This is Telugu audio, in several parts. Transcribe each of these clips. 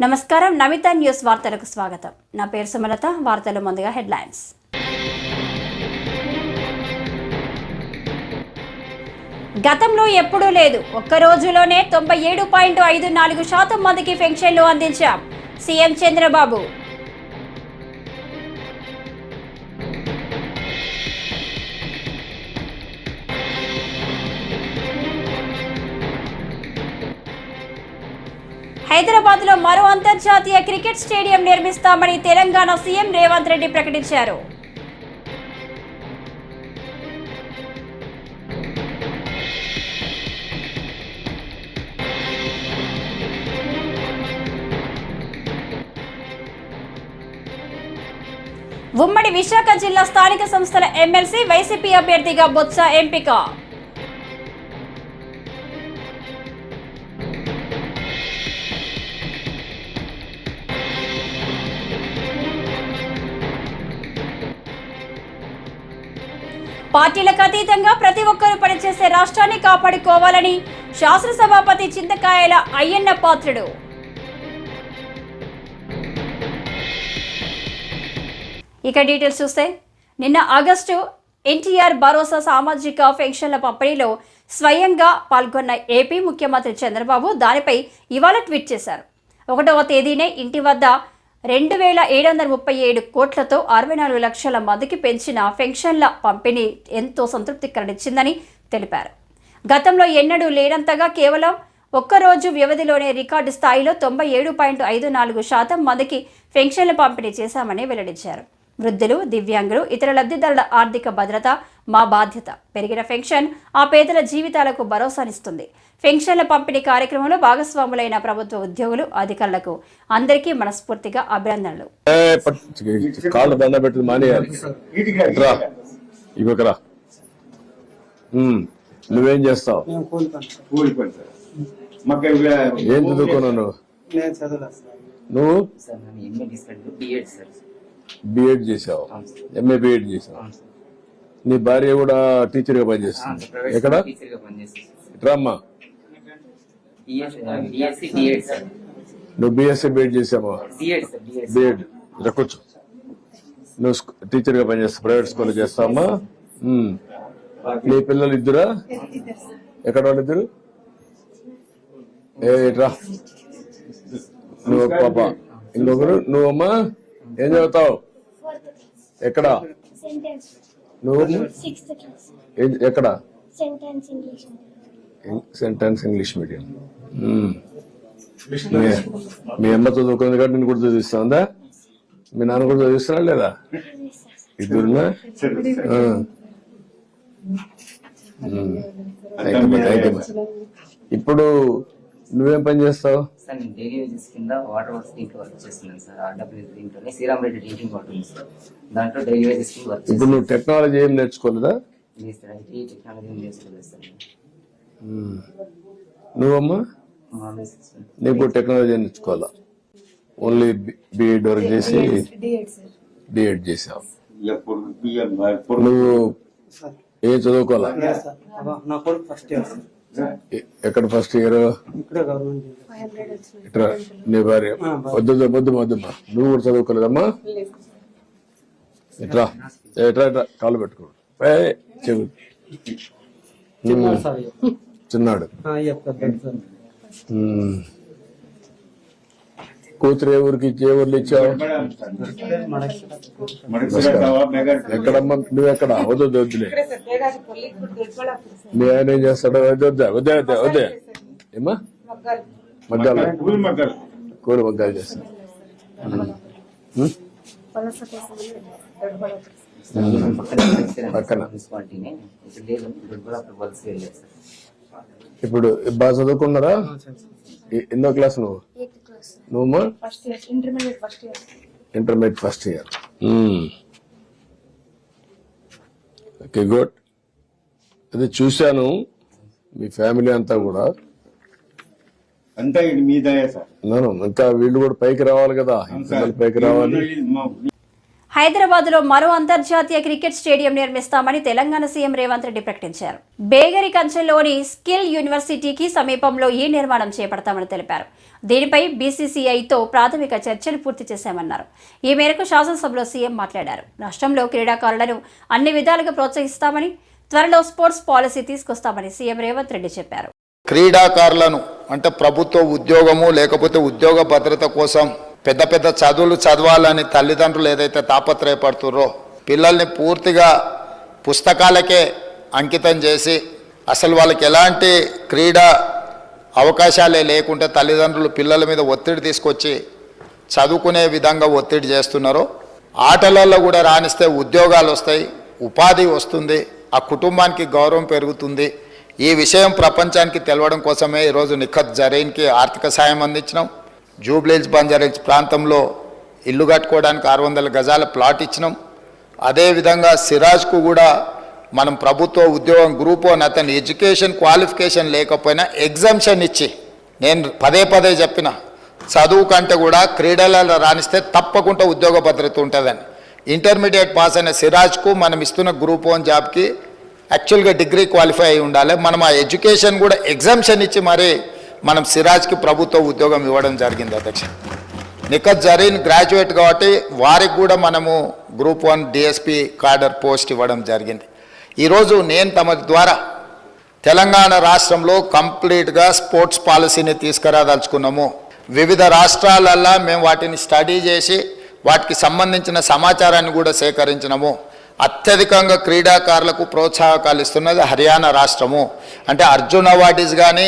నమస్కారం, నమిత న్యూస్ వార్తలకు స్వాగతం. నా పేరు సుమలత. వార్తలు ముందుగా హెడ్లైన్స్. గతంలో ఎప్పుడూ లేదు, ఒక్క రోజులోనే 97.54% మందికి పెన్షన్లు అందించాం. సీఎం చంద్రబాబు. హైదరాబాద్లో మరో అంతర్జాతీయ క్రికెట్ స్టేడియం నిర్మిస్తామని తెలంగాణ సీఎం రేవంత్ రెడ్డి ప్రకటించారు. ఉమ్మడి విశాఖ జిల్లా స్థానిక సంస్థల ఎమ్మెల్సీ వైసీపీ అభ్యర్థిగా బొత్స ఎంపిక. పార్టీలకు అతీతంగా ప్రతి ఒక్కరూ పనిచేసే రాష్ట్రాన్ని కాపాడుకోవాలని శాసనసభాపతి చింతకాయల అయ్యన్న పాత్రుడు. ఇక డీటెయిల్స్ చూస్తే, నిన్న ఆగస్టు ఎన్టీఆర్ భరోసా సామాజిక పెన్షన్ల పంపిణీలో స్వయంగా పాల్గొన్న ఏపీ ముఖ్యమంత్రి చంద్రబాబు దానిపై ఇవాళ ట్వీట్ చేశారు. 1వ తేదీనే ఇంటి వద్ద 2,737 కోట్లతో 64 లక్షల మందికి పెంచిన పెన్షన్ల పంపిణీ ఎంతో సంతృప్తి కలిగించిందని తెలిపారు. గతంలో ఎన్నడూ లేనంతగా కేవలం ఒక్కరోజు వ్యవధిలోనే రికార్డు స్థాయిలో 97.54% మందికి పెన్షన్ల పంపిణీ చేశామని వెల్లడించారు. వృద్ధులు, దివ్యాంగులు, ఇతర లబ్ధిదారుల ఆర్థిక భద్రత మా బాధ్యత. పెరిగిన పెన్షన్ ఆ పేదల జీవితాలకు భరోసానిస్తుంది. పెన్షన్ల పంపిణీ కార్యక్రమంలో భాగస్వాములైన ప్రభుత్వ ఉద్యోగులు, అధికారులకు అందరికీ మనస్ఫూర్తిగా అభినందనలు. నువ్వేం చేస్తావు? ఏం చదువుకున్నావు నువ్వు? బిఎడ్ చేసావు, ఎంఏ బిఎడ్ చేసావు. నీ భార్య కూడా టీచర్ గా పనిచేస్తుంది. ఎక్కడ? రామ్మా, నువ్వు బిఎస్సీ బిఎడ్ చేసావా? బిఎడ్ కూర్చో. నువ్వు టీచర్ గా పనిచేస్తావు, ప్రైవేట్ స్కూల్లో చేస్తావమ్మా. నీ పిల్లలు ఇద్దరా? ఎక్కడ వాళ్ళిద్దరు? రా, నువ్వు పాప, ఇంకొకరు నువ్వమ్మా. ఏం చదువుతావు? ఎక్కడ నువ్వు? ఎక్కడ? Sentence English medium. మీ అమ్మ చదువుకుంది కాబట్టి నేను కూడా చదివిస్తుందా? మీ నాన్న కూడా చదివిస్తున్నా లేదా? ఇద్దరునా? ఇప్పుడు నువ్వేం పని చేస్తావు? సార్ నేను డైలీ వేజెస్ కింద వాటర్ వర్క్స్ దీంట్లో వర్క్ చేస్తున్నాను సార్. ఆర్డబ్ల్యూ దీంట్లోనే శ్రీరామరెడ్డి డ్రింకింగ్ వాటర్ ఉంది సార్. దాంట్లో డైలీ వేజెస్ కింద వర్క్. ఇప్పుడు నువ్వు టెక్నాలజీ ఏం నేర్చుకోలేదా? లేదు సార్, ఐటీ టెక్నాలజీ నేర్చుకోలేదు సార్. నువ్వమ్మా? నీకు టెక్నాలజీ నేర్చుకోవాలా? ఓన్లీ బిఎడ్ వర్క్ చేసి డిఎడ్ చేసావు. నువ్వు ఏం చదువుకోవాలా? ఎక్కడ ఫస్ట్ ఇయర్? నీ భార్య వద్దమ్మా, నువ్వు కూడా చదువుకోలేదమ్మా? ఎట్రా ఎట్రా ఎట్రా కాళ్ళు పెట్టుకో. చెవు చిన్నాడు. కూతురు ఏ ఊరికి ఏ ఊర్లు ఇచ్చావు? ఎక్కడమ్మా? నువ్వెక్కడ? వద్దు వద్దులే. మీ ఆయన ఏం చేస్తాడు? వద్దా వద్దా వద్దా వద్దా. ఏమా? మగ్గాలు, కూలి మగ్గాలు చేస్తాడు. పక్కన. ఇప్పుడు బాగా చదువుకున్నారా? ఎన్నో క్లాస్ నువ్వు? నువ్వు intermediate first year. Okay, good. అది చూశాను మీ ఫ్యామిలీ అంతా కూడా. అంతా మీ దయ సార్. ఇంకా వీళ్ళు కూడా పైకి రావాలి కదా, పిల్లలు పైకి రావాలి. హైదరాబాద్లో మరో అంతర్జాతీయ క్రికెట్ స్టేడియం నిర్మిస్తామని తెలంగాణ సీఎం రేవంత్ రెడ్డి ప్రకటించారు. బేగరి కంచెలోని స్కిల్ యూనివర్సిటీకి సమీపంలో ఈ నిర్మాణం చేపడతామని తెలిపారు. దీనిపై బీసీసీఐతో ప్రాథమిక చర్చలు పూర్తి చేశామన్నారు. ఈ మేరకు శాసనసభలో సీఎం మాట్లాడారు. రాష్ట్రంలో క్రీడాకారులను అన్ని విధాలుగా ప్రోత్సహిస్తామని, త్వరలో స్పోర్ట్స్ పాలసీ తీసుకొస్తామని సీఎం రేవంత్ రెడ్డి చెప్పారు. క్రీడాకారులను అంటే ప్రభుత్వ ఉద్యోగము లేకపోతే ఉద్యోగ భద్రత కోసం పెద్ద పెద్ద చదువులు చదవాలని తల్లిదండ్రులు ఏదైతే తాపత్రయపడుతుర్రో పిల్లల్ని పూర్తిగా పుస్తకాలకే అంకితం చేసి అసలు వాళ్ళకి ఎలాంటి క్రీడా అవకాశాలే లేకుంటే తల్లిదండ్రులు పిల్లల మీద ఒత్తిడి తీసుకొచ్చి చదువుకునే విధంగా ఒత్తిడి చేస్తున్నారో, ఆటలలో కూడా రాణిస్తే ఉద్యోగాలు వస్తాయి, ఉపాధి వస్తుంది, ఆ కుటుంబానికి గౌరవం పెరుగుతుంది. ఈ విషయం ప్రపంచానికి తెలవడం కోసమే ఈరోజు నిఖత్ జరీన్కి ఆర్థిక సాయం అందించినాం. జూబ్లీహిల్స్ బంజారాహిల్స్ ప్రాంతంలో ఇల్లు కట్టుకోవడానికి 600 గజాల ప్లాట్ ఇచ్చినాం. అదేవిధంగా సిరాజ్కు కూడా మనం ప్రభుత్వ ఉద్యోగం గ్రూప్ 1 అతని ఎడ్యుకేషన్ క్వాలిఫికేషన్ లేకపోయినా ఎగ్జామ్షన్ ఇచ్చి, నేను పదే చెప్పిన చదువు కంటే కూడా క్రీడలలో రాణిస్తే తప్పకుండా ఉద్యోగ భద్రత ఉంటుందని. ఇంటర్మీడియట్ పాస్ అయిన సిరాజ్కు మనం ఇస్తున్న గ్రూప్ 1 జాబ్కి యాక్చువల్గా డిగ్రీ క్వాలిఫై అయి ఉండాలి. మనం ఆ ఎడ్యుకేషన్ కూడా ఎగ్జామ్షన్ ఇచ్చి మరి మనం సిరాజ్కి ప్రభుత్వ ఉద్యోగం ఇవ్వడం జరిగింది అధ్యక్ష. నిఖత్ జరీన్ గ్రాడ్యుయేట్ కాబట్టి వారికి కూడా మనము గ్రూప్ 1 డిఎస్పి కార్డర్ పోస్ట్ ఇవ్వడం జరిగింది. ఈరోజు నేను తమ ద్వారా తెలంగాణ రాష్ట్రంలో కంప్లీట్గా స్పోర్ట్స్ పాలసీని తీసుకురాదలుచుకున్నాము. వివిధ రాష్ట్రాలల్లో మేము వాటిని స్టడీ చేసి వాటికి సంబంధించిన సమాచారాన్ని కూడా సేకరించినాము. అత్యధికంగా క్రీడాకారులకు ప్రోత్సాహకాలు ఇస్తున్నది హర్యానా రాష్ట్రము. అంటే అర్జున్ అవార్డీస్ కానీ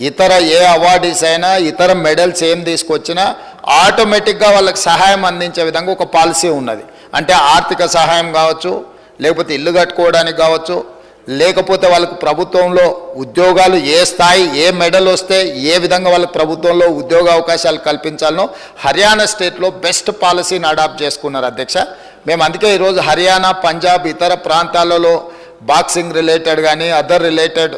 ఇతర ఏ అవార్డీస్ అయినా ఇతర మెడల్స్ ఏం తీసుకొచ్చినా ఆటోమేటిక్గా వాళ్ళకి సహాయం అందించే విధంగా ఒక పాలసీ ఉన్నది. అంటే ఆర్థిక సహాయం కావచ్చు, లేకపోతే ఇల్లు కట్టుకోవడానికి కావచ్చు, లేకపోతే వాళ్ళకు ప్రభుత్వంలో ఉద్యోగాలు ఏ స్థాయి ఏ మెడల్ వస్తే ఏ విధంగా వాళ్ళకి ప్రభుత్వంలో ఉద్యోగ అవకాశాలు కల్పించాలనో హర్యానా స్టేట్లో బెస్ట్ పాలసీని అడాప్ట్ చేసుకున్నారు అధ్యక్ష. మేము అందుకే ఈరోజు హర్యానా, పంజాబ్ ఇతర ప్రాంతాలలో బాక్సింగ్ రిలేటెడ్ కానీ అదర్ రిలేటెడ్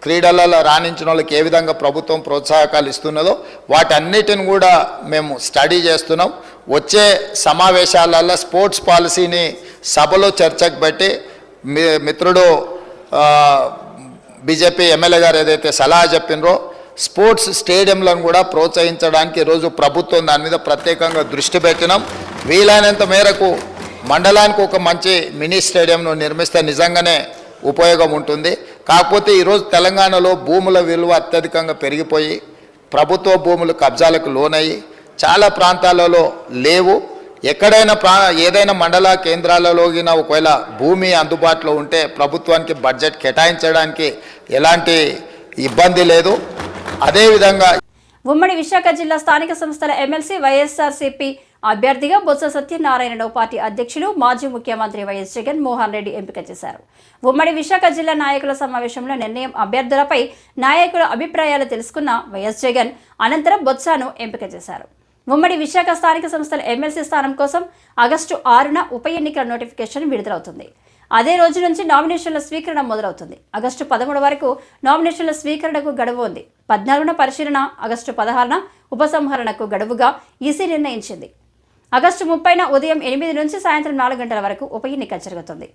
క్రీడలలో రాణించిన వాళ్ళకి ఏ విధంగా ప్రభుత్వం ప్రోత్సాహకాలు ఇస్తున్నదో వాటన్నిటిని కూడా మేము స్టడీ చేస్తున్నాం. వచ్చే సమావేశాలలో స్పోర్ట్స్ పాలసీని సభలో చర్చకు పెట్టి మిత్రుడు బీజేపీ ఎమ్మెల్యే గారు ఏదైతే సలహా చెప్పినరో స్పోర్ట్స్ స్టేడియంలను కూడా ప్రోత్సహించడానికి ఈరోజు ప్రభుత్వం దాని మీద ప్రత్యేకంగా దృష్టి పెట్టినాం. వీలైనంత మేరకు మండలానికి ఒక మంచి మినీ స్టేడియంను నిర్మిస్తే నిజంగానే ఉపయోగం ఉంటుంది. కాకపోతే ఈరోజు తెలంగాణలో భూముల విలువ అత్యధికంగా పెరిగిపోయి ప్రభుత్వ భూములు కబ్జాలకు లోనయ్యి చాలా ప్రాంతాలలో లేవు. ఎక్కడైనా ఏదైనా మండల కేంద్రాలలోగిన ఒకవేళ భూమి అందుబాటులో ఉంటే ప్రభుత్వానికి బడ్జెట్ కేటాయించడానికి ఎలాంటి ఇబ్బంది లేదు. అదేవిధంగా ఉమ్మడి విశాఖ జిల్లా స్థానిక సంస్థల ఎమ్మెల్సీ వైఎస్ఆర్సీపీ అభ్యర్థిగా బొత్స సత్యనారాయణను పార్టీ అధ్యక్షులు మాజీ ముఖ్యమంత్రి వైఎస్ జగన్మోహన్ రెడ్డి ఎంపిక చేశారు. ఉమ్మడి విశాఖ జిల్లా నాయకుల సమావేశంలో నిర్ణయం అభ్యర్థులపై నాయకుల అభిప్రాయాలు తెలుసుకున్న వైఎస్ జగన్ అనంతరం బొత్సను ఎంపిక చేశారు. ఉమ్మడి విశాఖ స్థానిక సంస్థల ఎమ్మెల్సీ స్థానం కోసం ఆగస్టు 6న ఉప ఎన్నికల నోటిఫికేషన్ విడుదలవుతుంది. అదే రోజు నుంచి నామినేషన్ల స్వీకరణ మొదలవుతుంది. ఆగస్టు 13 వరకు నామినేషన్ల స్వీకరణకు గడువు ఉంది. 14న పరిశీలన, ఆగస్టు 16న ఉపసంహరణకు గడువుగా ఈసీ నిర్ణయించింది. ఆగస్టు 30న ఉదయం 8 నుంచి సాయంత్రం 4 గంటల వరకు ఉప ఎన్నిక జరుగుతుంది.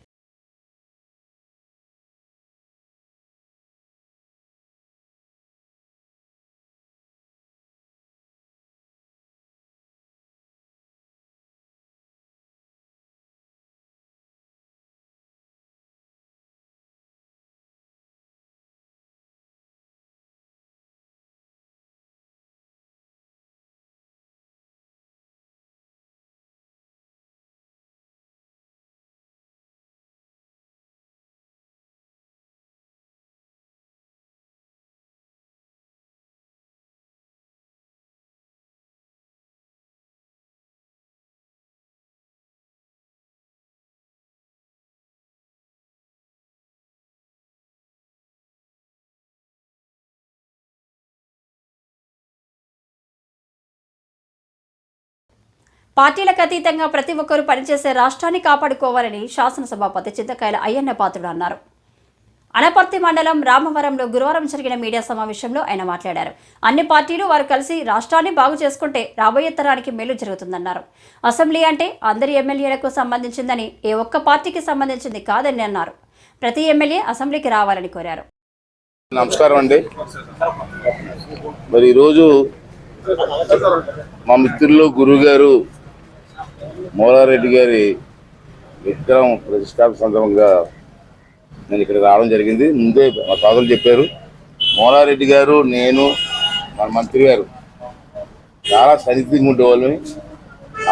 పార్టీలకు అతీతంగా ప్రతి ఒక్కరూ పనిచేసే రాష్ట్రాన్ని కాపాడుకోవాలని శాసనసభాపతి చింతకాయల అయ్యన్న పాత్రుడు అన్నారు. అనపర్తి మండలం రామవరంలో గురువారం జరిగిన మీడియా సమావేశంలో ఆయన మాట్లాడారు. అన్ని పార్టీలు వారు కలిసి రాష్ట్రాన్ని బాగు చేసుకుంటే రాబోయే తరానికి మేలు జరుగుతుందన్నారు. అసెంబ్లీ అంటే అందరి ఎమ్మెల్యేలకు సంబంధించిందని, ఏ ఒక్క పార్టీకి సంబంధించింది కాదని అన్నారు. ప్రతి ఎమ్మెల్యే అసెంబ్లీకి రావాలని కోరారు. నమస్కారం అండి. మరి ఈరోజు మా మిత్రులు గురుగారు మోలారెడ్డి గారి విగ్రహం ప్రతిష్టాపన సందర్భంగా నేను ఇక్కడ రావడం జరిగింది. ముందే మా తాతలు చెప్పారు, మోలారెడ్డి గారు, నేను, మన మంత్రి గారు చాలా సన్నిహితంగా ఉండేవాళ్ళని.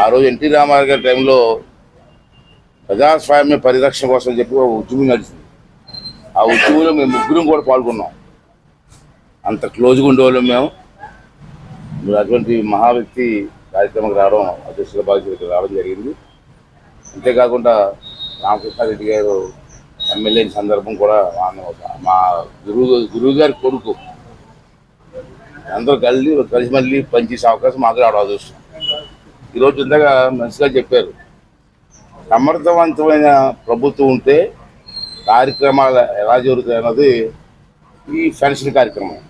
ఆ రోజు ఎన్టీ రామారావు గారి టైంలో ప్రజాస్వామ్య పరిరక్షణ కోసం చెప్పి ఒక ఉద్యమం నడిచింది. ఆ ఉద్యమంలో మేము ముగ్గురం కూడా పాల్గొన్నాం. అంత క్లోజ్గా ఉండేవాళ్ళం మేము. అటువంటి మహా వ్యక్తి కార్యక్రమానికి రావడం, అధ్యక్షుల బాధ్యతకి రావడం జరిగింది. అంతేకాకుండా రామకృష్ణారెడ్డి గారు ఎమ్మెల్యే సందర్భం కూడా మా గురువు గారి కొడుకు అందరూ కలిసి మళ్ళీ పనిచేసే అవకాశం మాకు రావడం అదృష్టం. ఈరోజు ఇంతగా మంచిగా చెప్పారు, సమర్థవంతమైన ప్రభుత్వం ఉంటే కార్యక్రమాలు ఎలా జరుగుతాయి అన్నది ఈ పెన్షన్ కార్యక్రమం.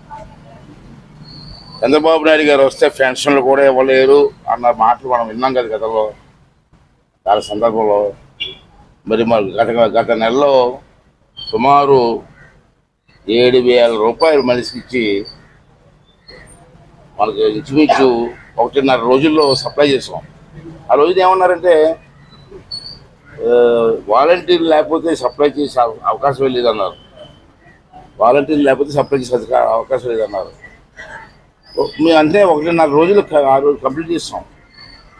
చంద్రబాబు నాయుడు గారు వస్తే పెన్షన్లు కూడా ఇవ్వలేరు అన్న మాటలు మనం విన్నాం కదా గతంలో చాలా సందర్భంలో. మరి గత నెలలో సుమారు 7,000 రూపాయలు మనిషికి ఇచ్చి మనకు ఇంచుమించు 1.5 రోజుల్లో సప్లై చేసాం. ఆ రోజున ఏమన్నారంటే వాలంటీర్లు లేకపోతే సప్లై చేసే అవకాశం లేదన్నారు. వాలంటీర్లు లేకపోతే సప్లై చేసే అవకాశం లేదన్నారు. మేము అంటే 1.5 రోజులు ఆ రోజు కంప్లీట్ చేస్తాం.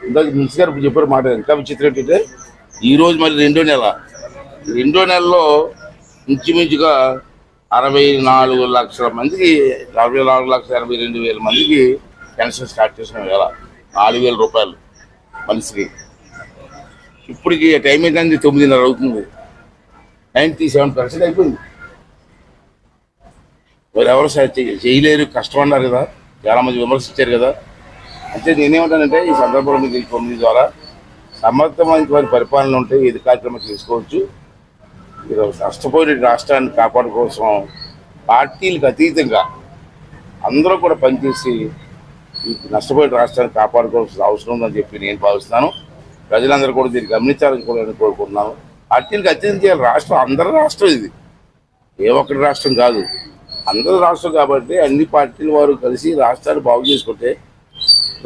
ఇందాక మినిస్టర్ గారు చెప్పారు మాట. ఇంకా విచిత్రం ఏంటంటే ఈరోజు మరి రెండో నెలలో ఇంచుమించుగా 64 లక్షల మందికి, 64,82,000 మందికి పెన్షన్ స్టార్ట్ చేసినాం. ఎలా 4,000 రూపాయలు మనిషికి. ఇప్పటికి టైం ఏంటంటే 9:30 అవుతుంది. 97% అయిపోయింది. మరి ఎవరు చేయలేరు, కష్టం అన్నారు కదా, చాలామంది విమర్శించారు కదా. అంటే నేనేమంటానంటే ఈ సందర్భంలో మీకు ఈ ద్వారా సమర్థమైన పరిపాలన ఉంటే ఇది కార్యక్రమం చేసుకోవచ్చు. నష్టపోయిన రాష్ట్రాన్ని కాపాడు కోసం పార్టీలకు అతీతంగా అందరూ కూడా పనిచేసి ఈ నష్టపోయిన రాష్ట్రాన్ని కాపాడుకోవాల్సిన అవసరం ఉందని చెప్పి నేను భావిస్తున్నాను. ప్రజలందరూ కూడా దీన్ని గమనించాలని కూడా నేను కోరుకుంటున్నాను. పార్టీలకు అతీతం చేయాలి. రాష్ట్రం అందరి రాష్ట్రం, ఇది ఏ ఒక్కటి రాష్ట్రం కాదు, అందరి రాష్ట్రం. కాబట్టి అన్ని పార్టీల వారు కలిసి రాష్ట్రాన్ని బాగు చేసుకుంటే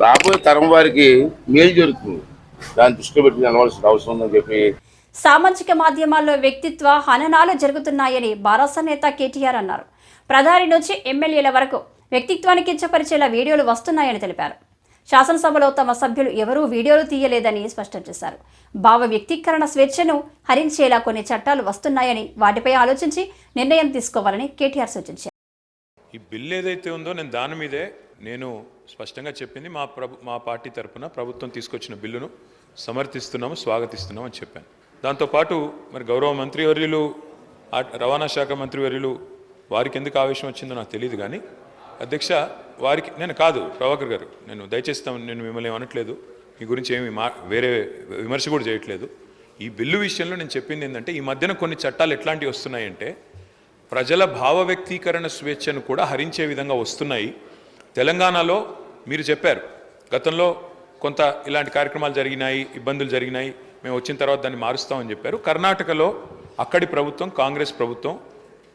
రాబోయే తరం వారికి మేలు జరుగుతుంది. దాన్ని దృష్టిలో పెట్టి నిలవాల్సిన అవసరం ఉందని చెప్పి. సామాజిక మాధ్యమాల్లో వ్యక్తిత్వ హననాలు జరుగుతున్నాయని బారాస నేత కేటీఆర్ అన్నారు. ప్రధాని నుంచి ఎమ్మెల్యేల వరకు వ్యక్తిత్వాన్ని కించపరిచేలా వీడియోలు వస్తున్నాయని తెలిపారు. శాసనసభలో తమ సభ్యులు ఎవరూ వీడియోలు తీయలేదని స్పష్టం చేశారు. భావ వ్యక్తీకరణ స్వేచ్ఛను హరించేలా కొన్ని చట్టాలు వస్తున్నాయని, వాటిపై ఆలోచించి నిర్ణయం తీసుకోవాలని కేటీఆర్ సూచించారు. ఈ బిల్లు ఏదైతే ఉందో నేను దాని మీదే నేను స్పష్టంగా చెప్పింది. మా పార్టీ తరఫున ప్రభుత్వం తీసుకొచ్చిన బిల్లును సమర్థిస్తున్నాము, స్వాగతిస్తున్నాము అని చెప్పాను. దాంతోపాటు మరి గౌరవ మంత్రివర్యులు, రవాణా శాఖ మంత్రివర్యులు వారికి ఎందుకు ఆవేశం వచ్చిందో నాకు తెలియదు. కానీ అధ్యక్ష, వారికి నేను కాదు, ప్రభాకర్ గారు, నేను దయచేసి నేను మిమ్మల్ని అనట్లేదు, మీ గురించి ఏమి వేరే విమర్శ కూడా చేయట్లేదు. ఈ బిల్లు విషయంలో నేను చెప్పింది ఏంటంటే, ఈ మధ్యన కొన్ని చట్టాలు ఎట్లాంటివి వస్తున్నాయంటే ప్రజల భావ వ్యక్తీకరణ స్వేచ్ఛను కూడా హరించే విధంగా వస్తున్నాయి. తెలంగాణలో మీరు చెప్పారు, గతంలో కొంత ఇలాంటి కార్యక్రమాలు జరిగినాయి, ఇబ్బందులు జరిగినాయి, మేము వచ్చిన తర్వాత దాన్ని మారుస్తామని చెప్పారు. కర్ణాటకలో అక్కడి ప్రభుత్వం, కాంగ్రెస్ ప్రభుత్వం,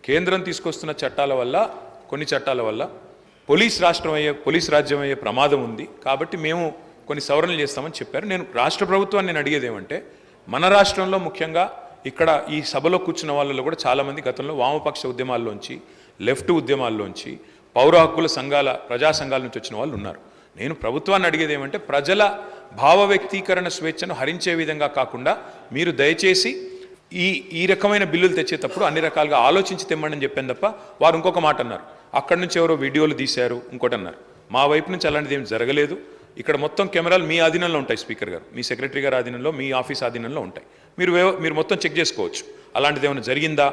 కేంద్రం తీసుకొస్తున్న చట్టాల వల్ల, కొన్ని చట్టాల వల్ల పోలీస్ రాజ్యం అయ్యే ప్రమాదం ఉంది. కాబట్టి మేము కొన్ని సవరణలు చేస్తామని చెప్పారు. నేను రాష్ట్ర ప్రభుత్వాన్ని నేను అడిగేది ఏమంటే, మన రాష్ట్రంలో ముఖ్యంగా ఇక్కడ ఈ సభలో కూర్చున్న వాళ్ళలో కూడా చాలామంది గతంలో వామపక్ష ఉద్యమాల్లోంచి, లెఫ్ట్ ఉద్యమాల్లోంచి, పౌర హక్కుల సంఘాల, ప్రజా సంఘాల నుంచి వచ్చిన వాళ్ళు ఉన్నారు. నేను ప్రభుత్వాన్ని అడిగేది ఏమంటే, ప్రజల భావ వ్యక్తీకరణ స్వేచ్ఛను హరించే విధంగా కాకుండా మీరు దయచేసి ఈ రకమైన బిల్లులు తెచ్చేటప్పుడు అన్ని రకాలుగా ఆలోచించి తెమ్మని చెప్పాను తప్ప, వారు ఇంకొక మాట అన్నారు, అక్కడి నుంచి ఎవరో వీడియోలు తీశారు, ఇంకోటి అన్నారు. మా వైపు నుంచి అలాంటిది ఏం జరగలేదు. ఇక్కడ మొత్తం కెమెరాలు మీ ఆధీనంలో ఉంటాయి, స్పీకర్ గారు, మీ సెక్రటరీ గారి ఆధీనంలో, మీ ఆఫీస్ ఆధీనంలో ఉంటాయి. మీరు మొత్తం చెక్ చేసుకోవచ్చు. అలాంటిది ఏమైనా జరిగిందా,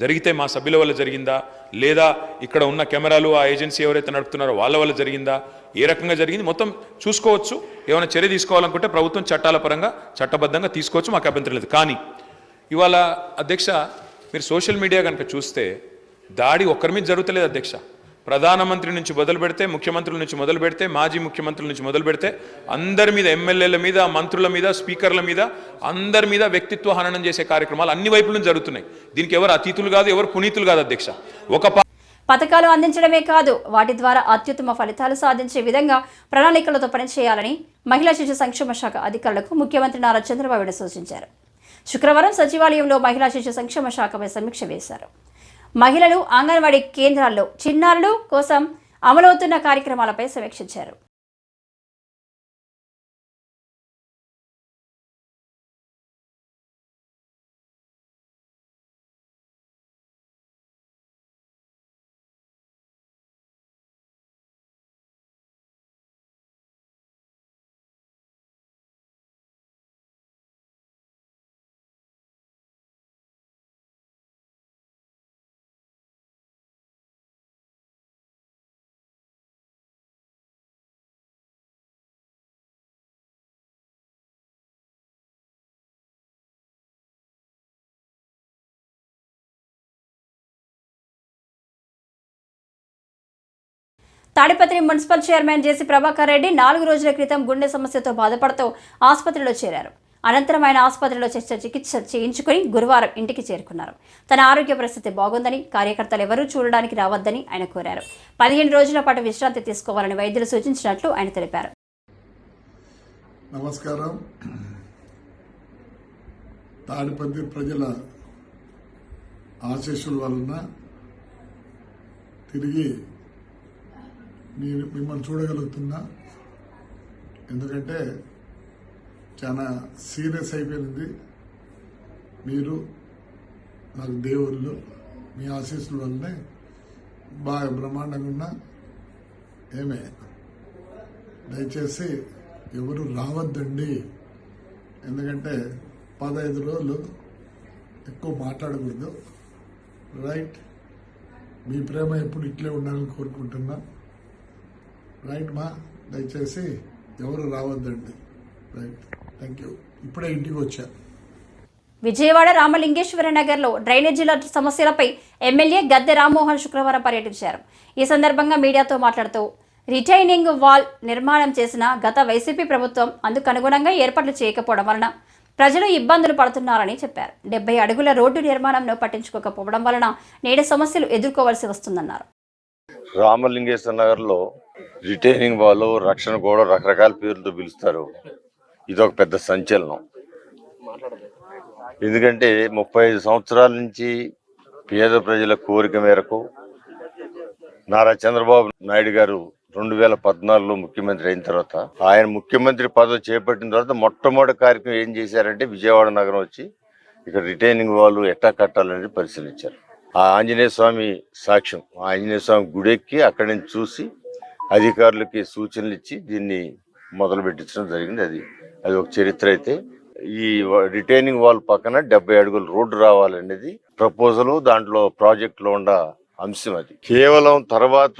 జరిగితే మా సభ్యుల వల్ల జరిగిందా, లేదా ఇక్కడ ఉన్న కెమెరాలు ఆ ఏజెన్సీ ఎవరైతే నడుపుతున్నారో వాళ్ళ వల్ల జరిగిందా, ఏ రకంగా జరిగింది మొత్తం చూసుకోవచ్చు. ఏమైనా చర్య తీసుకోవాలనుకుంటే ప్రభుత్వం చట్టాల పరంగా చట్టబద్ధంగా తీసుకోవచ్చు, మాకు అభ్యంతరం లేదు. కానీ ఇవాళ అధ్యక్ష, మీరు సోషల్ మీడియా కనుక చూస్తే దాడి ఒక్కరి మీద జరుగుతలేదు అధ్యక్ష. ప్రధానమంత్రి నుంచి మొదలు పెడితే, ముఖ్యమంత్రుల నుంచి మొదలు పెడితే, మాజీ ముఖ్యమంత్రుల నుంచి మొదలు పెడితే అందరి మీద, ఎమ్మెల్యేల మీద, మంత్రుల మీద, స్పీకర్ల మీద, అందరి మీద వ్యక్తిత్వ హననం చేసే కార్యక్రమాలు అన్ని వైపుల నుంచి జరుగుతున్నాయి. దీనికి ఎవరు అతిథులు కాదు, ఎవరు పునీతులు కాదు అధ్యక్ష. పథకాలు అందించడమే కాదు, వాటి ద్వారా అత్యుత్తమ ఫలితాలు సాధించే విధంగా ప్రణాళికలతో పనిచేయాలని మహిళా శిశు సంక్షేమ శాఖ అధికారులకు ముఖ్యమంత్రి నారా చంద్రబాబు నాయుడు సూచించారు. శుక్రవారం సచివాలయంలో మహిళా శిశు సంక్షేమ శాఖపై సమీక్ష వేశారు. మహిళలు అంగన్వాడీ కేంద్రాల్లో చిన్నారులు కోసం అమలవుతున్న కార్యక్రమాలపై సమీక్షించారు. తాడిపత్రి మున్సిపల్ చైర్మన్ జేసీ ప్రభాకర్ రెడ్డి 4 రోజుల క్రితం గుండె సమస్యతో బాధపడుతూ ఆసుపత్రిలో చేరారు. అనంతరం ఆయన ఆసుపత్రిలో చికిత్స చేయించుకుని గురువారం ఇంటికి చేరుకున్నారు. తన ఆరోగ్య పరిస్థితి బాగుందని, కార్యకర్తలు ఎవరూ చూడడానికి రావద్దని ఆయన కోరారు. 15 రోజుల పాటు విశ్రాంతి తీసుకోవాలని వైద్యులు సూచించినట్లు ఆయన తెలిపారు. నమస్కారం. తాడిపత్రి ప్రజల ఆశీస్సుల వలన తిరిగి నేను మిమ్మల్ని చూడగలుగుతున్నా. ఎందుకంటే చాలా సీరియస్ అయిపోయింది. మీరు నాకు దేవుళ్ళు, మీ ఆశీస్సుల వల్లనే బాగా బ్రహ్మాండంగా ఉన్నా. ఏమే దయచేసి ఎవరు రావద్దండి. ఎందుకంటే 15 రోజులు ఎక్కువ మాట్లాడకూడదు. రైట్? మీ ప్రేమ ఎప్పుడు ఇట్లే ఉండాలని కోరుకుంటున్నా. రైట్ మా? దయచేసి ఎవరు రావద్దండి. Right, thank you. ఇప్పుడే ఇంటికి వచ్చా. విజయవాడ రామలింగేశ్వర నగర్లో డ్రైనేజీల సమస్యలపై ఎమ్మెల్యే గద్దె రామ్మోహన్ శుక్రవారం పర్యటించారు. ఈ సందర్భంగా మీడియాతో మాట్లాడుతూ రిటైనింగ్ వాల్ నిర్మాణం చేసిన గత వైసీపీ ప్రభుత్వం అందుకు అనుగుణంగా ఏర్పాట్లు చేయకపోవడం వలన ప్రజలు ఇబ్బందులు పడుతున్నారని చెప్పారు. 70 అడుగుల రోడ్డు నిర్మాణంను పట్టించుకోకపోవడం వలన నేడు సమస్యలు ఎదుర్కోవాల్సి వస్తుందన్నారు. రామలింగేశ్వర నగర్లో రిటైనింగ్ వాళ్ళు, రక్షణ కూడా రకరకాల పేర్లతో పిలుస్తారు. ఇదొక పెద్ద సంచలనం. ఎందుకంటే 35 సంవత్సరాల నుంచి పేద ప్రజల కోరిక మేరకు నారా చంద్రబాబు నాయుడు గారు 2014లో ముఖ్యమంత్రి అయిన తర్వాత, ఆయన ముఖ్యమంత్రి పదవి చేపట్టిన తర్వాత మొట్టమొదటి కార్యక్రమం ఏం చేశారంటే విజయవాడ నగరం వచ్చి ఇక్కడ రిటైనింగ్ వాళ్ళు ఎట్టా కట్టాలనేది పరిశీలించారు. ఆ ఆంజనేయ స్వామి సాక్ష్యం, ఆ ఆంజనేయ స్వామి గుడెక్కి అక్కడి నుంచి చూసి అధికారులకి సూచనలు ఇచ్చి దీన్ని మొదలు పెట్టించడం జరిగింది. అది ఒక చరిత్ర. అయితే ఈ రిటైనింగ్ వాల్ పక్కన 70 అడుగుల రోడ్డు రావాలనేది ప్రపోజల్, దాంట్లో ప్రాజెక్టులో ఉన్న అంశం. అది కేవలం తర్వాత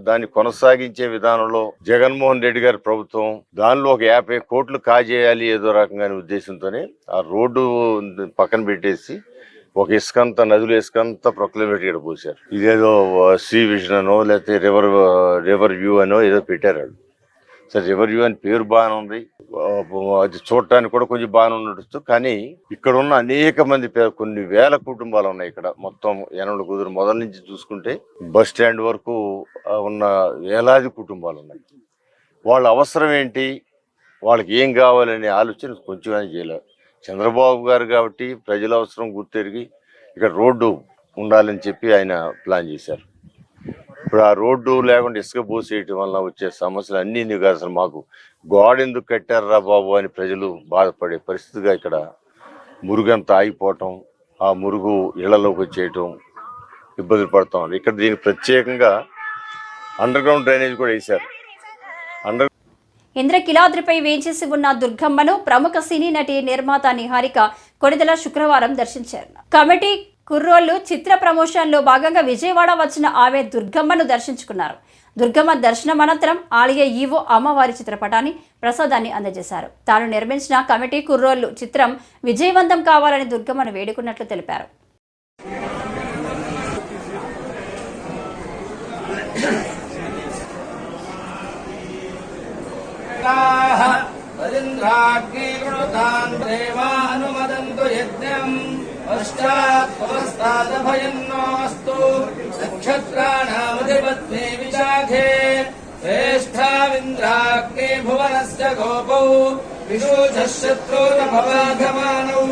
దాన్ని కొనసాగించే విధానంలో జగన్మోహన్ రెడ్డి గారి ప్రభుత్వం దానిలో ఒక 50 కోట్లు కాజేయాలి ఏదో రకంగా ఉద్దేశంతోనే ఆ రోడ్డు పక్కన పెట్టేసి ఒక ఇసుకంత, నదులు ఇసుకంతా ప్రొక్లమేట్ ఇక్కడ పోసారు. ఇదేదో సీ విజన్ అనో లేకపోతే రివర్ వ్యూ అనో ఏదో పెట్టారు. సరే, రివర్ వ్యూ అని పేరు బాగానే ఉంది, అది చూడటానికి కూడా కొంచెం బాగానే ఉండొచ్చు. కానీ ఇక్కడ ఉన్న అనేక మంది, కొన్ని వేల కుటుంబాలు ఉన్నాయి ఇక్కడ. మొత్తం యనమల కుదురు మొదల నుంచి చూసుకుంటే బస్ స్టాండ్ వరకు ఉన్న వేలాది కుటుంబాలు ఉన్నాయి. వాళ్ళ అవసరం ఏంటి, వాళ్ళకి ఏం కావాలనే ఆలోచన కొంచెం చేయలేదు చంద్రబాబు గారు. కాబట్టి ప్రజల అవసరం గుర్తెరిగి ఇక్కడ రోడ్డు ఉండాలని చెప్పి ఆయన ప్లాన్ చేశారు. ఇప్పుడు ఆ రోడ్డు లేకుండా ఇసుక పోసేయటం వల్ల వచ్చే సమస్యలు అన్నీ నీకు అసలు మాకు గోడ ఎందుకు కట్టారా బాబు అని ప్రజలు బాధపడే పరిస్థితిగా ఇక్కడ మురుగంతా ఆగిపోవటం, ఆ మురుగు ఇళ్లలోకి వచ్చేయటం, ఇబ్బందులు పడతాం. ఇక్కడ దీనికి ప్రత్యేకంగా అండర్ గ్రౌండ్ డ్రైనేజ్ కూడా వేశారు. ఇంద్రకిలాద్రిపై వేంచేసి ఉన్న దుర్గమ్మను ప్రముఖ సినీ నటి, నిర్మాత నిహారిక కొణిదెల శుక్రవారం దర్శించారు. కమిటీ కుర్రోళ్లు చిత్ర ప్రమోషన్లో భాగంగా విజయవాడ వచ్చిన ఆమె దుర్గమ్మను దర్శించుకున్నారు. దుర్గమ్మ దర్శనం అనంతరం ఆలయ ఈవో అమ్మవారి చిత్రపటాన్ని, ప్రసాదాన్ని అందజేశారు. తాను నిర్మించిన కమిటీ కుర్రోళ్లు చిత్రం విజయవంతం కావాలని దుర్గమ్మను వేడుకున్నట్లు తెలిపారు. దేవానుమదంతు యజ్ఞం పశ్చాత్పస్తాదభయన్నోస్తు నక్షత్రాణామధిపత్నే విశాఖే శ్రేష్ఠావింద్రాగ్నే భువనస్య గోపౌ విశూచః శత్రురభవాఘమానౌ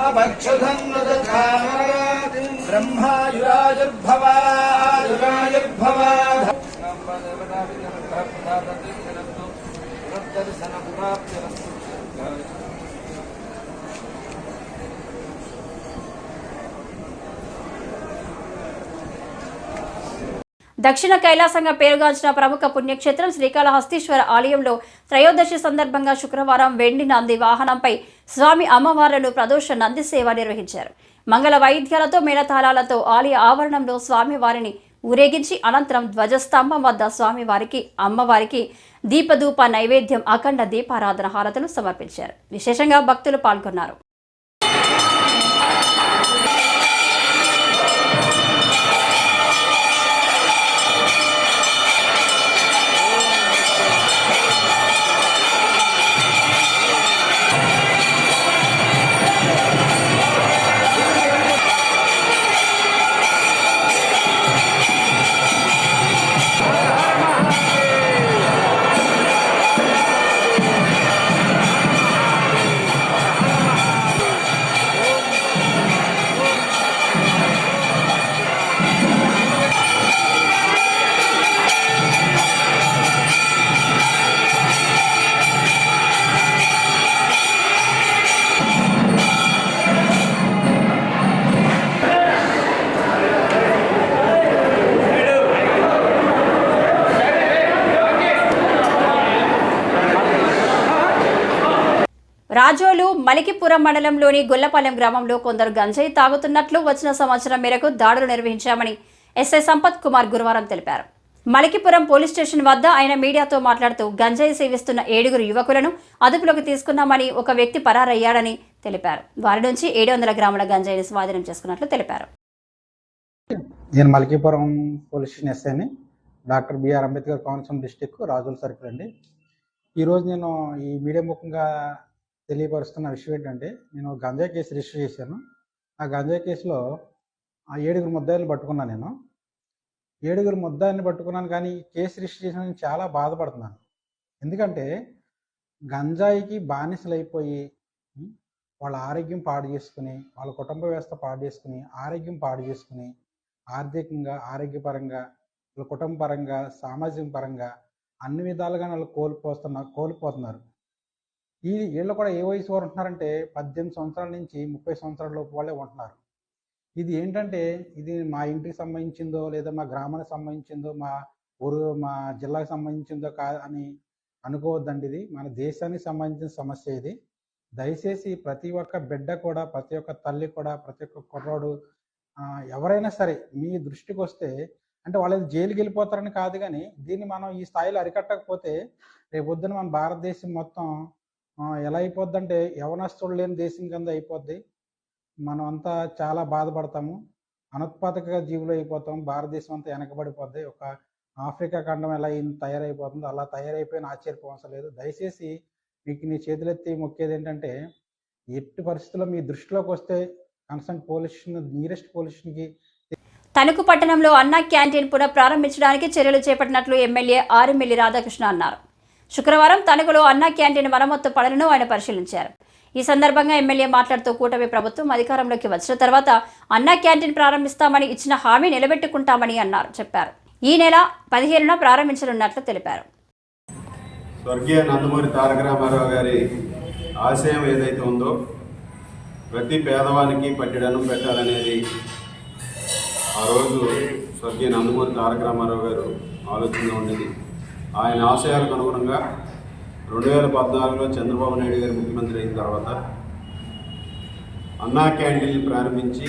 అభక్షుధన్నుదధామరాతిం బ్రహ్మాయురాయుర్భవాయురాయుర్భవ దక్షిణ కైలాసంగా పేరుగాంచిన ప్రముఖ పుణ్యక్షేత్రం శ్రీకాళహస్తీశ్వర ఆలయంలో త్రయోదశి సందర్భంగా శుక్రవారం వెండి నంది వాహనంపై స్వామి అమ్మవార్లను ప్రదోష నంది సేవ నిర్వహించారు. మంగళ వైద్యాలతో మేళతాళాలతో ఆలయ ఆవరణంలో స్వామివారిని ఊరేగించి అనంతరం ధ్వజస్తంభం వద్ద స్వామివారికి అమ్మవారికి దీపధూప నైవేద్యం అఖండ దీపారాధన హారతులు సమర్పించారు. విశేషంగా భక్తులు పాల్గొన్నారు. రాజోలు మలికిపురం మండలంలోని గొల్లపాలెం గ్రామంలో కొందరు గంజాయి తాగుతున్నట్లు వచ్చిన సమాచారం మేరకు దాడులు నిర్వహించామని ఎస్ఐ సంపత్ కుమార్ గురువారం తెలిపారు. మలికిపురం పోలీస్ స్టేషన్ వద్ద ఆయన మీడియాతో మాట్లాడుతూ గంజాయి సేవిస్తున్న 7 యువకులను అదుపులోకి తీసుకున్నామని, ఒక వ్యక్తి పరారయ్యాడని తెలిపారు. వారి నుంచి 700 గ్రాముల గంజాయిని స్వాధీనం చేసుకున్నట్లు తెలిపారు. నేను మలికిపురం పోలీస్ స్టేషన్ ఎస్ఐని, doctor BR Ambedkar Konaseema district Razole circle అండి. ఈరోజు నేను ఈ మీడియా ముఖంగా తెలియపరుస్తున్న విషయం ఏంటంటే, నేను గంజాయి కేసు రిజిస్టర్ చేశాను. ఆ గంజాయి కేసులో 7 ముద్దాయిలను పట్టుకున్నాను. నేను 7 ముద్దాయిలను పట్టుకున్నాను, కానీ కేసు రిజిస్టర్ చేసిన నేను చాలా బాధపడుతున్నాను. ఎందుకంటే గంజాయికి బానిసలైపోయి వాళ్ళ ఆరోగ్యం పాడు చేసుకుని, వాళ్ళ కుటుంబ వ్యవస్థ పాడు చేసుకుని, ఆరోగ్యం పాడు చేసుకుని, ఆర్థికంగా, ఆరోగ్యపరంగా, వాళ్ళ కుటుంబ పరంగా, సామాజిక పరంగా అన్ని విధాలుగా వాళ్ళు కోల్పోతున్నారు. వీళ్ళు కూడా ఏ వయసు వారు ఉంటున్నారంటే 18 సంవత్సరాల నుంచి 30 సంవత్సరాల లోపు వాళ్ళే ఉంటున్నారు. ఇది ఏంటంటే, ఇది మా ఇంటికి సంబంధించిందో, లేదా మా గ్రామానికి సంబంధించిందో, మా జిల్లాకు సంబంధించిందో అని అనుకోవద్దండి. ఇది మన దేశానికి సంబంధించిన సమస్య. ఇది దయచేసి ప్రతి ఒక్క బిడ్డ కూడా, ప్రతి ఒక్క తల్లి కూడా, ప్రతి ఒక్క కుర్రాడు ఎవరైనా సరే మీ దృష్టికి వస్తే, అంటే వాళ్ళని జైలుకి వెళ్ళిపోతారని కాదు, కానీ దీన్ని మనం ఈ స్థాయిలో అరికట్టకపోతే రేపొద్దున మన భారతదేశం మొత్తం ఎలా అయిపోద్ది అంటే యవనస్తుడు లేని దేశం కింద అయిపోద్ది. మనం అంతా చాలా బాధపడతాము, అనుత్పాదక జీవులు అయిపోతాం, భారతదేశం అంతా వెనకబడిపోద్ది. ఒక ఆఫ్రికా ఖండం ఎలా తయారైపోతుందో అలా తయారైపోయిన ఆశ్చర్యపోవడం లేదు. దయచేసి మీకు నీ చేతులెత్తి మొక్కేది ఏంటంటే, ఎట్టి పరిస్థితుల్లో మీ దృష్టిలోకి వస్తే concern police station, nearest police స్టేషన్కి. తణుకు పట్టణంలో అన్నా క్యాంటీన్ పునః ప్రారంభించడానికి చర్యలు చేపట్టినట్లు ఎమ్మెల్యే ఆర్ఎమ్మెల్లి రాధాకృష్ణ అన్నారు. శుక్రవారం తణుకులో అన్నా క్యాంటీన్ మరమ్మత్తు పనులను ఆయన పరిశీలించారు. ఈ సందర్భంగా ఎమ్మెల్యే మాట్లాడుతూ, కూటమి ప్రభుత్వం అధికారంలోకి వచ్చిన తర్వాత అన్నా క్యాంటీన్ ప్రారంభిస్తామని ఇచ్చిన హామీ నిలబెట్టుకుంటామని చెప్పారు. ఈ నెల 15న ప్రారంభించనున్నట్లు తెలిపారు. స్వర్గీయ నందమూరి తారక రామారావు గారి ఆశయం ఏదైతే ఉందో, ప్రతి పేదవానికి పట్టెడన్నం పెట్టాలనేది ఆ రోజు స్వర్గీయ నందమూరి తారక రామారావు గారు ఆలోచనలో ఉండేది. ఆయన ఆశయాలకు అనుగుణంగా 2014లో చంద్రబాబు నాయుడు గారు ముఖ్యమంత్రి అయిన తర్వాత అన్నా క్యాంటీన్లు ప్రారంభించి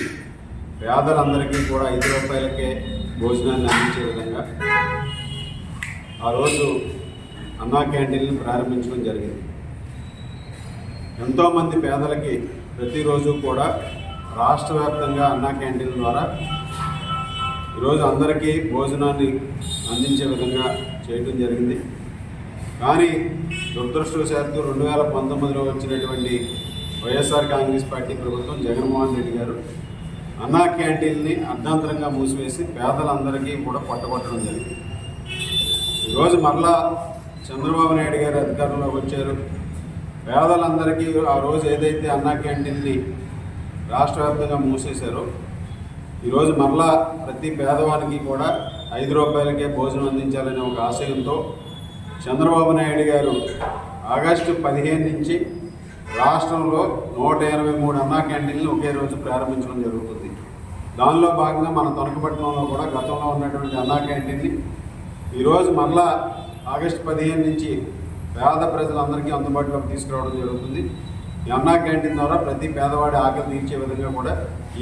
పేదలందరికీ కూడా 5 రూపాయలకే భోజనాన్ని అందించే విధంగా ఆ రోజు అన్నా క్యాంటీన్లు ప్రారంభించడం జరిగింది. ఎంతోమంది పేదలకి ప్రతిరోజు కూడా రాష్ట్ర వ్యాప్తంగా అన్నా క్యాంటీన్ల ద్వారా ఈరోజు అందరికీ భోజనాన్ని అందించే విధంగా చేయడం జరిగింది. కానీ దురదృష్టవశాత్తు 2019లో వచ్చినటువంటి వైఎస్ఆర్ కాంగ్రెస్ పార్టీ ప్రభుత్వం జగన్మోహన్ రెడ్డి గారు అన్నా క్యాంటీన్ని అర్ధాంతరంగా మూసివేసి పేదలందరికీ కూడా పట్టగొట్టడం జరిగింది. ఈరోజు మరలా చంద్రబాబు నాయుడు గారు అధికారంలోకి వచ్చారు. పేదలందరికీ ఆ రోజు ఏదైతే అన్నా క్యాంటీన్ని రాష్ట్ర వ్యాప్తంగా మూసేశారో ఈరోజు మరలా ప్రతి పేదవానికి కూడా 5 రూపాయలకే భోజనం అందించాలనే ఒక ఆశయంతో చంద్రబాబు నాయుడు గారు ఆగస్టు 15 నుంచి రాష్ట్రంలో 183 అన్నా క్యాంటీన్లు ఒకే రోజు ప్రారంభించడం జరుగుతుంది. దానిలో భాగంగా మన తణుకుపట్నంలో కూడా గతంలో ఉన్నటువంటి అన్నా క్యాంటీన్ని ఈరోజు మరలా ఆగస్టు 15 నుంచి పేద ప్రజలందరికీ అందుబాటులోకి తీసుకురావడం జరుగుతుంది. ఈ అన్నా క్యాంటీన్ ద్వారా ప్రతి పేదవాడి ఆకలి తీర్చే విధంగా కూడా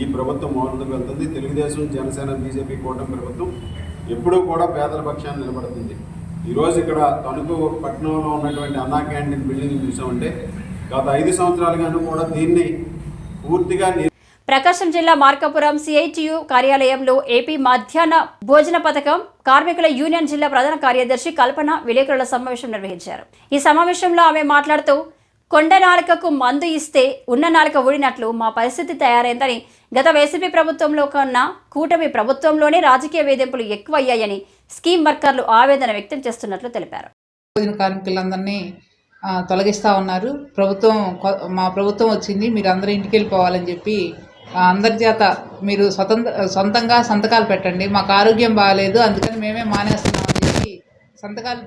ఈ ప్రభుత్వం ముందుకు వెళ్తుంది. తెలుగుదేశం, జనసేన, బీజేపీ కూటమి ప్రభుత్వం ఎప్పుడూ కూడా పేదల పక్షాన్ని నిలబడుతుంది. ఈరోజు ఇక్కడ తణుకు పట్టణంలో ఉన్నటువంటి అన్నా క్యాంటీన్ బిల్డింగ్ చూసామంటే గత 5 సంవత్సరాలుగాను కూడా దీన్ని పూర్తిగా ప్రకాశం జిల్లా మార్కాపురం సిఐటియు కార్యాలయంలో ఏపీ మధ్యాహ్న భోజన పథకం కార్మికుల యూనియన్ జిల్లా ప్రధాన కార్యదర్శి కల్పన విలేకరుల సమావేశం నిర్వహించారు. ఈ సమావేశంలో ఆమె మాట్లాడుతూ కొండ నాలుకకు మందు ఇస్తే ఉన్న నాలుక ఊడినట్లు మా పరిస్థితి తయారైందని, గత వైసీపీ ప్రభుత్వంలో కన్నా కూటమి ప్రభుత్వంలోనే రాజకీయ వేధింపులు ఎక్కువయ్యాయని స్కీమ్ వర్కర్లు ఆవేదన వ్యక్తం చేస్తున్నట్లు తెలిపారు. భోజన కార్మికులందరినీ తొలగిస్తూ ఉన్నారు. మా ప్రభుత్వం వచ్చింది, మీరు అందరూ ఇంటికి వెళ్ళిపోవాలని చెప్పి అందరి చేత మీరు సొంతంగా సంతకాలు పెట్టండి, మాకు ఆరోగ్యం బాగాలేదు అందుకని మేమే మానేస్తున్నామని చెప్పి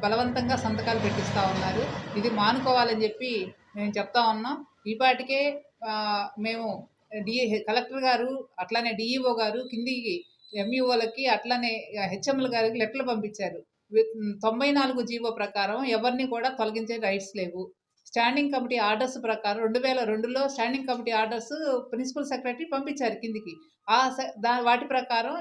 బలవంతంగా సంతకాలు పెట్టిస్తూ ఉన్నారు. ఇది మానుకోవాలని చెప్పి మేము చెప్తా ఉన్నాం. ఈపాటికే మేము కలెక్టర్ గారు అట్లానే డిఈఓ గారు కిందికి ఎంఈఓలకి అట్లానే హెచ్ఎంఎల్ గారికి లెటర్లు పంపించారు. 94 జీవో ప్రకారం ఎవరిని కూడా తొలగించే రైట్స్ లేవు. స్టాండింగ్ కమిటీ ఆర్డర్స్ ప్రకారం 2002లో standing committee orders principal secretary పంపించారు కిందికి. వాటి ప్రకారం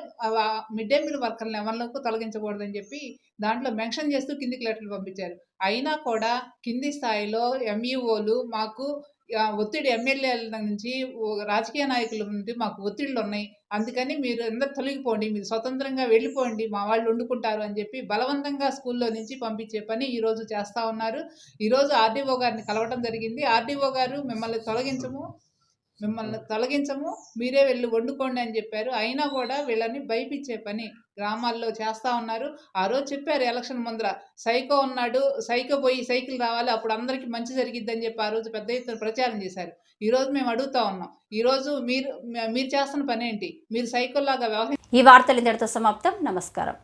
మిడ్ డే మీల్ వర్కర్లను ఎవరిలోకి తొలగించకూడదని చెప్పి దాంట్లో మెన్షన్ చేస్తూ కిందికి లెటర్లు పంపించారు. అయినా కూడా కింది స్థాయిలో ఎంఈఓలు మాకు ఒత్తిడి, ఎమ్మెల్యేల నుంచి రాజకీయ నాయకుల నుండి మాకు ఒత్తిళ్ళు ఉన్నాయి, అందుకని మీరు అందరు తొలగిపోండి, మీరు స్వతంత్రంగా వెళ్ళిపోండి, మా వాళ్ళు వండుకుంటారు అని చెప్పి బలవంతంగా స్కూల్లో నుంచి పంపించే పని ఈరోజు చేస్తూ ఉన్నారు. ఈరోజు ఆర్డీఓ గారిని కలవడం జరిగింది. ఆర్డీఓ గారు మిమ్మల్ని తొలగించము మీరే వెళ్ళి వండుకోండి అని చెప్పారు. అయినా కూడా వీళ్ళని భయపించే పని గ్రామాల్లో చేస్తూ ఉన్నారు. ఆ రోజు చెప్పారు ఎలక్షన్ ముందర సైకో ఉన్నాడు, సైకో పోయి సైకిల్ రావాలి అప్పుడు అందరికీ మంచి జరిగిద్దని చెప్పి ఆ రోజు పెద్ద ఎత్తున ప్రచారం చేశారు. ఈరోజు మేము అడుగుతా ఉన్నాం, ఈరోజు మీరు చేస్తున్న పని ఏంటి? మీరు సైకోల్లాగా వ్యవహరించారు. ఈ వార్తలు ఇంతటితో సమాప్తం. నమస్కారం.